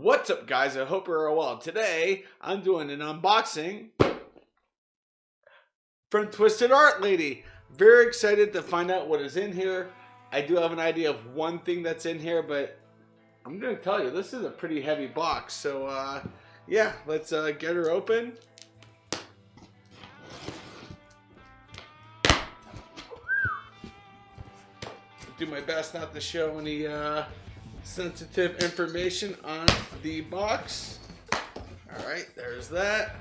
What's up, guys? I hope you're all well. Today, I'm doing an unboxing from Twisted Art Lady. Very excited to find out what is in here. I do have an idea of one thing that's in here, but I'm going to tell you, this is a pretty heavy box. So, yeah, let's get her open. Do my best not to show any sensitive information on the box. All right, there's that.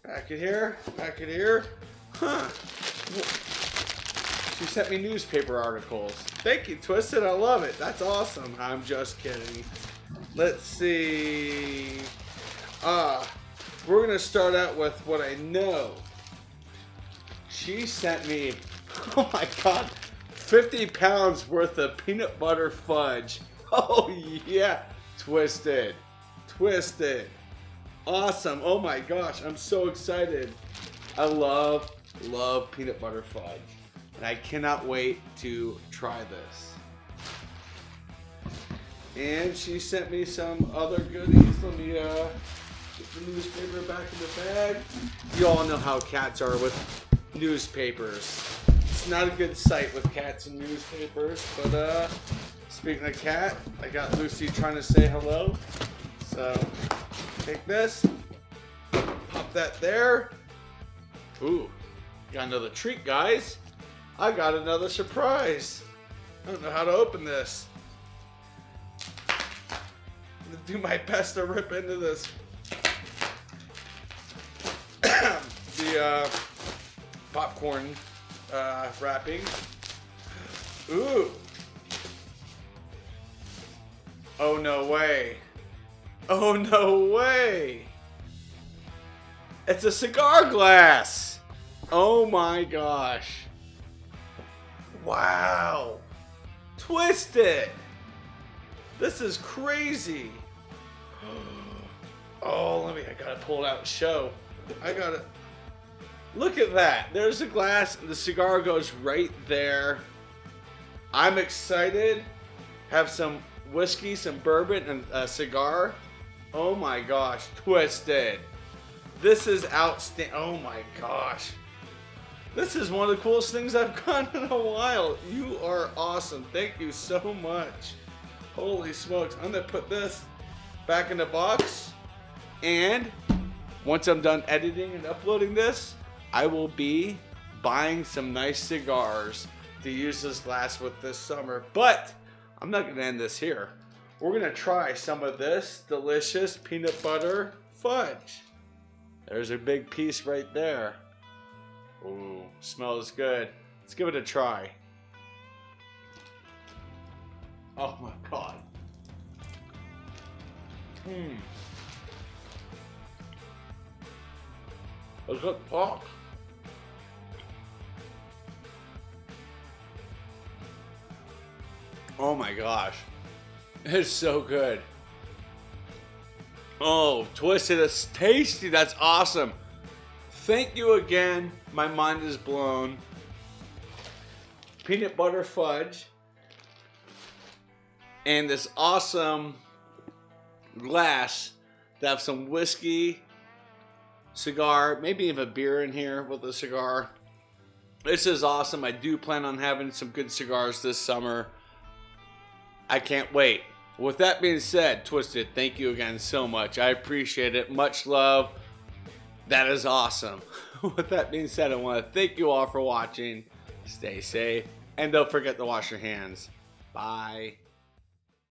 Back it here, back it here. Huh. She sent me newspaper articles. Thank you, Twisted. I love it. That's awesome. I'm just kidding. Let's see. We're gonna start out with what I know. She sent me, oh my God, 50 pounds worth of peanut butter fudge. Oh yeah, Twisted. Twisted. Awesome. Oh my gosh, I'm so excited. I love peanut butter fudge. And I cannot wait to try this. And she sent me some other goodies. Let me get the newspaper back in the bag. You all know how cats are with newspapers. It's not a good sight with cats and newspapers, but speaking of cat, I got Lucy trying to say hello. So take this, pop that there. Ooh, got another treat, guys. I got another surprise. I don't know how to open this. I'm gonna do my best to rip into this. The popcorn wrapping. Ooh. Oh, no way. Oh, no way. It's a cigar glass. Oh my gosh. Wow. Twisted. This is crazy. Oh, I gotta pull it out and show. Look at that. There's a glass and the cigar goes right there. I'm excited. Have some whiskey, some bourbon, and a cigar. Oh my gosh, Twisted. This is outstanding. Oh my gosh. This is one of the coolest things I've gotten in a while. You are awesome. Thank you so much. Holy smokes. I'm gonna put this back in the box. And once I'm done editing and uploading this, I will be buying some nice cigars to use this glass with this summer. But I'm not gonna end this here. We're gonna try some of this delicious peanut butter fudge. There's a big piece right there. Ooh, smells good. Let's give it a try. Oh my God. A good talk. Oh my gosh. It's so good. Oh, Twisted, it's tasty. That's awesome. Thank you again. My mind is blown. Peanut butter fudge. And this awesome glass to have some whiskey, cigar, maybe even a beer in here with a cigar. This is awesome. I do plan on having some good cigars this summer. I can't wait. With that being said, Twisted, thank you again so much. I appreciate it. Much love. That is awesome. With that being said, I want to thank you all for watching. Stay safe. And don't forget to wash your hands. Bye.